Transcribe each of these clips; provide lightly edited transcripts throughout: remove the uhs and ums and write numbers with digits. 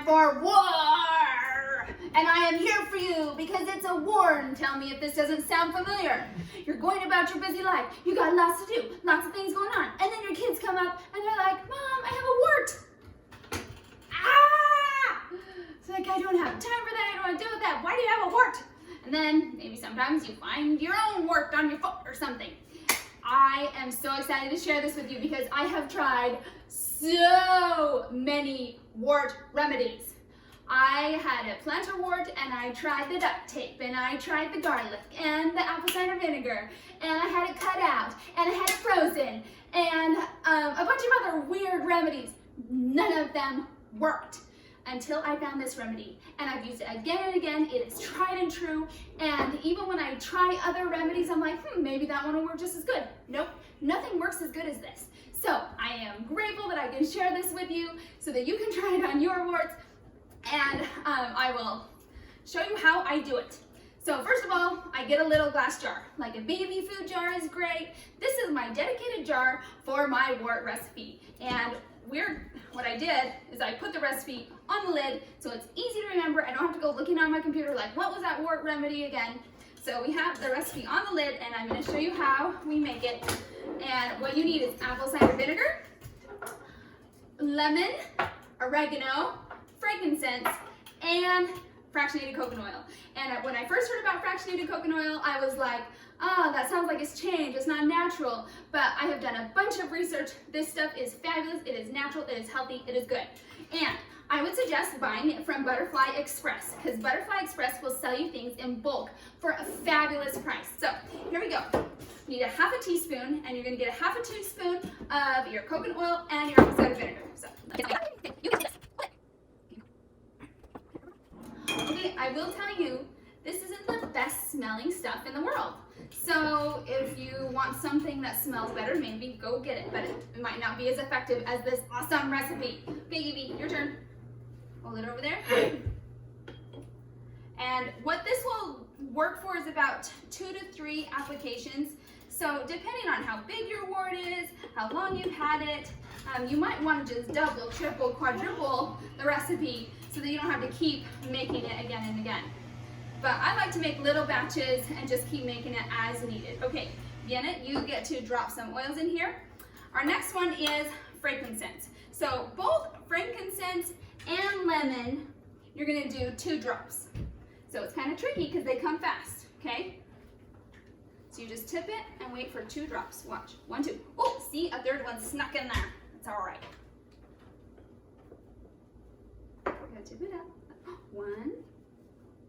for war, and I am here for you because it's a war. And tell me if this doesn't sound familiar. You're going about your busy life. You got lots to do, lots of things going on, and then your kids come up and they're like, Mom, I have a wart. Ah! It's like, I don't have time for that. I don't want to deal with that. Why do you have a wart? And then maybe sometimes you find your own wart on your foot or something. I am so excited to share this with you because I have tried so many wart remedies. I had a plantar wart, and I tried the duct tape, and I tried the garlic and the apple cider vinegar, and I had it cut out, and I had it frozen, and a bunch of other weird remedies. None of them worked until I found this remedy, and I've used it again and again. It is tried and true, and even when I try other remedies, I'm like, maybe that one will work just as good. Nope, nothing works as good as this. So I am grateful that I can share this with you so that you can try it on your warts, and I will show you how I do it. So first of all, I get a little glass jar. Like a baby food jar is great. This is my dedicated jar for my wart recipe. And what I did is I put the recipe on the lid so it's easy to remember. I don't have to go looking on my computer like, what was that wart remedy again? So we have the recipe on the lid, and I'm going to show you how we make it. And what you need is apple cider vinegar, lemon, oregano, frankincense, and fractionated coconut oil. And when I first heard about fractionated coconut oil, I was like, oh, that sounds like it's changed, it's not natural. But I have done a bunch of research. This stuff is fabulous, it is natural, it is healthy, it is good. And I would suggest buying it from Butterfly Express, because Butterfly Express will sell you things in bulk for a fabulous price. So here we go. You need a half a teaspoon, and you're gonna get a half a teaspoon of your coconut oil and your apple cider vinegar. So, okay, I will tell you, this isn't the best smelling stuff in the world. So if you want something that smells better, maybe go get it, but it might not be as effective as this awesome recipe. Okay, Evie, your turn. Hold it over there. And what this will work for is about 2 to 3 applications. So depending on how big your wart is, how long you've had it, you might want to just double, triple, quadruple the recipe so that you don't have to keep making it again and again. But I like to make little batches and just keep making it as needed. Okay, Vienna, you get to drop some oils in here. Our next one is frankincense. So both frankincense and lemon, you're gonna do 2 drops. So it's kind of tricky because they come fast, okay? So you just tip it and wait for 2 drops. Watch, 1, 2. Oh, see, a third one snuck in there. It's all right. Gotta tip it up. 1,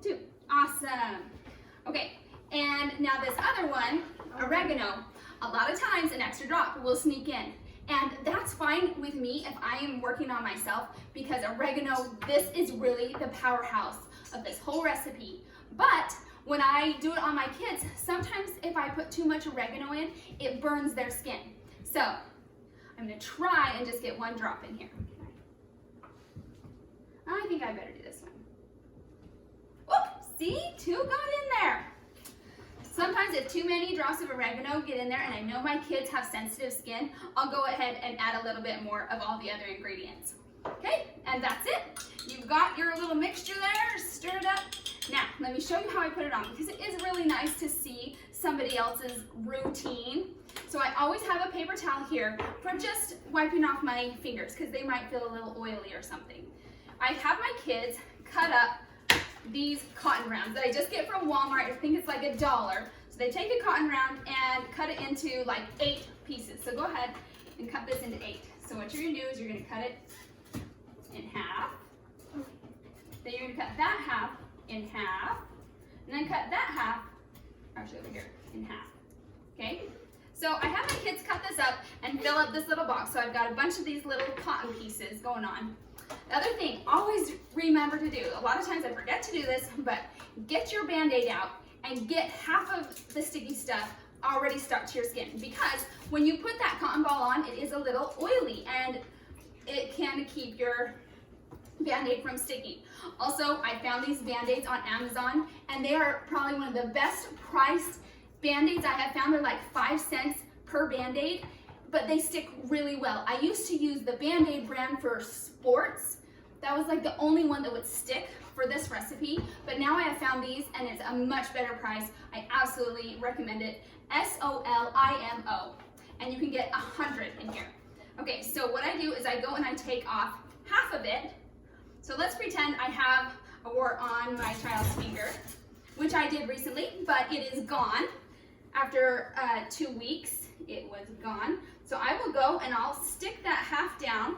2. Awesome. Okay, and now this other one, oregano, a lot of times an extra drop will sneak in. And that's fine with me if I am working on myself, because oregano, this is really the powerhouse of this whole recipe. But when I do it on my kids, sometimes if I put too much oregano in, it burns their skin. So I'm gonna try and just get 1 drop in here. I think I better do this one. See, 2 got in there. Sometimes if too many drops of oregano get in there, and I know my kids have sensitive skin, I'll go ahead and add a little bit more of all the other ingredients. Okay, and that's it. You've got your little mixture there, stir it up. Now, let me show you how I put it on, because it is really nice to see somebody else's routine. So I always have a paper towel here for just wiping off my fingers, because they might feel a little oily or something. I have my kids cut up these cotton rounds that I just get from Walmart. I think it's like $1. So they take a cotton round and cut it into like 8 pieces. So go ahead and cut this into 8. So what you're gonna do is you're gonna cut it in half. Then you're gonna cut that half in half. And then cut that half, actually over here, in half. Okay? So I have my kids cut this up and fill up this little box. So I've got a bunch of these little cotton pieces going on. The other thing, always remember to do, a lot of times I forget to do this, but get your Band-Aid out and get half of the sticky stuff already stuck to your skin, because when you put that cotton ball on, it is a little oily and it can keep your Band-Aid from sticking. Also, I found these Band-Aids on Amazon, and they are probably one of the best priced Band-Aids I have found. They're like 5 cents per Band-Aid, but they stick really well. I used to use the Band-Aid brand for sports. That was like the only one that would stick for this recipe, but now I have found these and it's a much better price. I absolutely recommend it. SOLIMO, and you can get 100 in here. Okay, so what I do is I go and I take off half of it. So let's pretend I have a wart on my child's finger, which I did recently, but it is gone. After 2 weeks, it was gone. So I will go and I'll stick that half down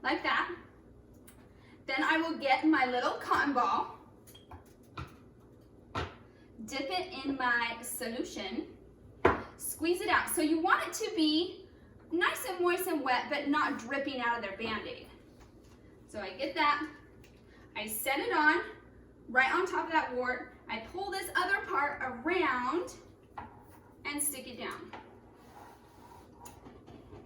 like that. Then I will get my little cotton ball, dip it in my solution, squeeze it out. So you want it to be nice and moist and wet, but not dripping out of their Band-Aid. So I get that, I set it on, right on top of that wart. I pull this other part around and stick it down.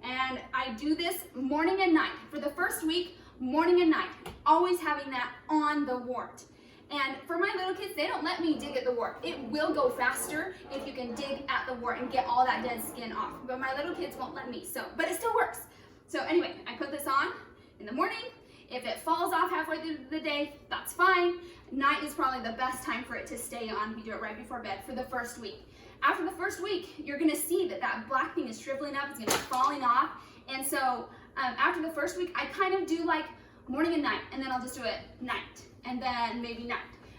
And I do this morning and night. For the first week, morning and night, always having that on the wart. And for my little kids, they don't let me dig at the wart. It will go faster if you can dig at the wart and get all that dead skin off. But my little kids won't let me, but it still works. So anyway, I put this on in the morning. If it falls off halfway through the day, that's fine. Night is probably the best time for it to stay on. We do it right before bed for the first week. After the first week, you're gonna see that that black thing is shriveling up, it's gonna be falling off. And so after the first week, I kind of do like morning and night, and then I'll just do it night, and then maybe night.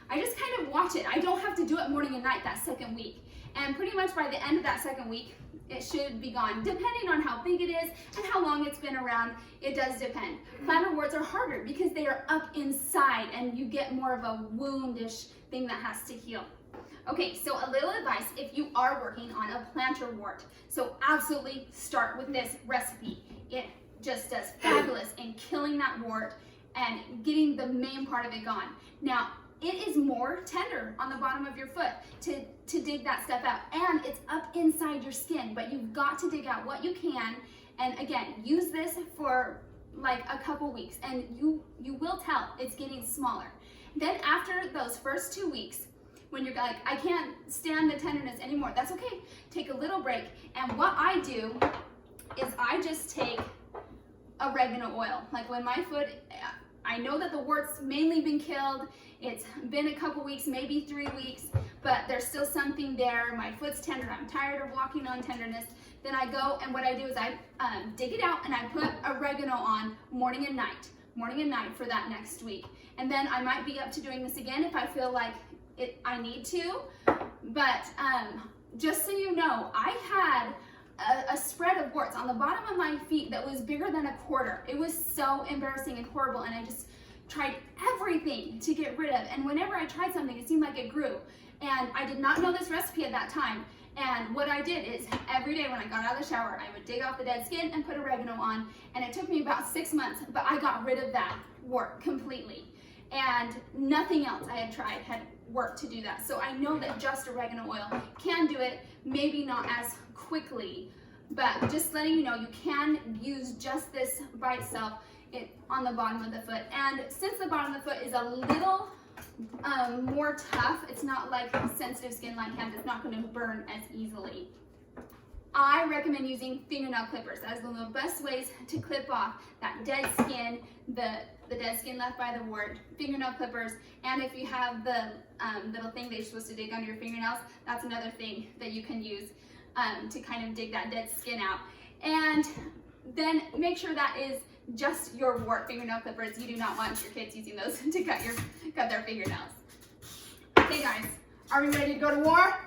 I just kind of watch it. I don't have to do it morning and night that second week. And pretty much by the end of that second week, it should be gone, depending on how big it is and how long it's been around. It does depend. Plantar warts are harder because they are up inside and you get more of a woundish thing that has to heal. Okay, so a little advice if you are working on a plantar wart. So absolutely start with this recipe. It just does fabulous in killing that wart and getting the main part of it gone. Now, it is more tender on the bottom of your foot to dig that stuff out, and it's up inside your skin, but you've got to dig out what you can. And again, use this for like a couple weeks and you will tell it's getting smaller. Then after those first 2 weeks, when you're like, I can't stand the tenderness anymore, that's okay. Take a little break. And what I do is I just take oregano oil. Like when my foot, I know that the wart's mainly been killed. It's been a couple weeks, maybe 3 weeks, but there's still something there. My foot's tender. I'm tired of walking on tenderness. Then I go and what I do is I dig it out and I put oregano on morning and night for that next week. And then I might be up to doing this again if I feel like I need to. But just so you know, I had a spread of warts on the bottom of my feet that was bigger than a quarter. It was so embarrassing and horrible, and I just tried everything to get rid of. And whenever I tried something, it seemed like it grew. And I did not know this recipe at that time. And what I did is every day when I got out of the shower, I would dig off the dead skin and put oregano on. And it took me about 6 months, but I got rid of that wart completely. And nothing else I had tried had worked to do that. So I know that just oregano oil can do it, maybe not as quickly, but just letting you know, you can use just this by itself on the bottom of the foot. And since the bottom of the foot is a little more tough, it's not like sensitive skin like hands, it's not going to burn as easily. I recommend using fingernail clippers as one of the best ways to clip off that dead skin, the dead skin left by the wart. Fingernail clippers, and if you have the little thing that you're supposed to dig under your fingernails, that's another thing that you can use to kind of dig that dead skin out. And then make sure that is just your wart fingernail clippers. You do not want your kids using those to cut their fingernails. Okay guys, are we ready to go to war?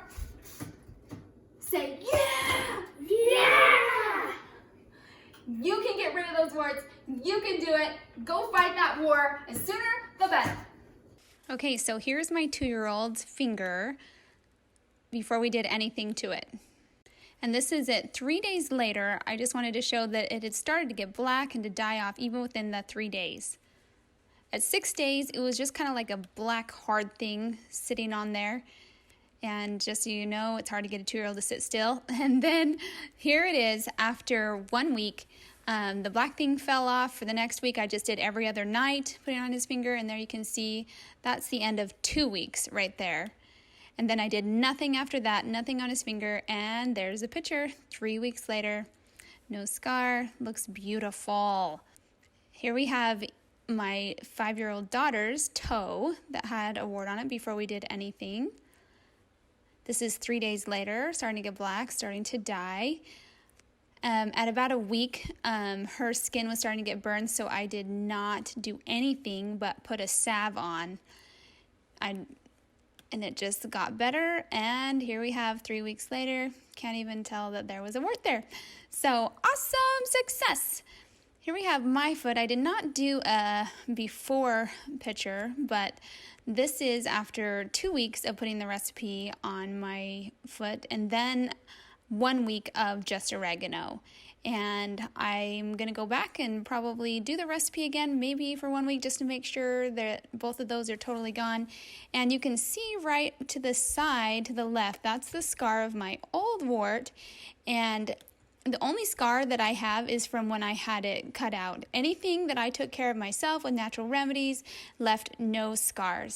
Say yeah! Yeah! You can get rid of those warts. You can do it. Go fight that war. The sooner, the better. Okay, so here's my 2-year-old's finger before we did anything to it. And this is it. 3 days later, I just wanted to show that it had started to get black and to die off even within the 3 days. At 6 days, it was just kind of like a black hard thing sitting on there. And just so you know, it's hard to get a 2-year-old to sit still. And then here it is after 1 week. The black thing fell off. For the next week, I just did every other night, putting it on his finger. And there you can see that's the end of 2 weeks right there. And then I did nothing after that, nothing on his finger. And there's a picture 3 weeks later. No scar. Looks beautiful. Here we have my 5-year-old daughter's toe that had a wart on it before we did anything. This is 3 days later, starting to get black, starting to die. At about a week, her skin was starting to get burned, so I did not do anything but put a salve on. And it just got better, and here we have 3 weeks later. Can't even tell that there was a wart there. So, awesome success! Here we have my foot. I did not do a before picture, but this is after 2 weeks of putting the recipe on my foot, and then 1 week of just oregano. And I'm going to go back and probably do the recipe again, maybe for 1 week, just to make sure that both of those are totally gone. And you can see right to the side, to the left, that's the scar of my old wart. And the only scar that I have is from when I had it cut out. Anything that I took care of myself with natural remedies left no scars.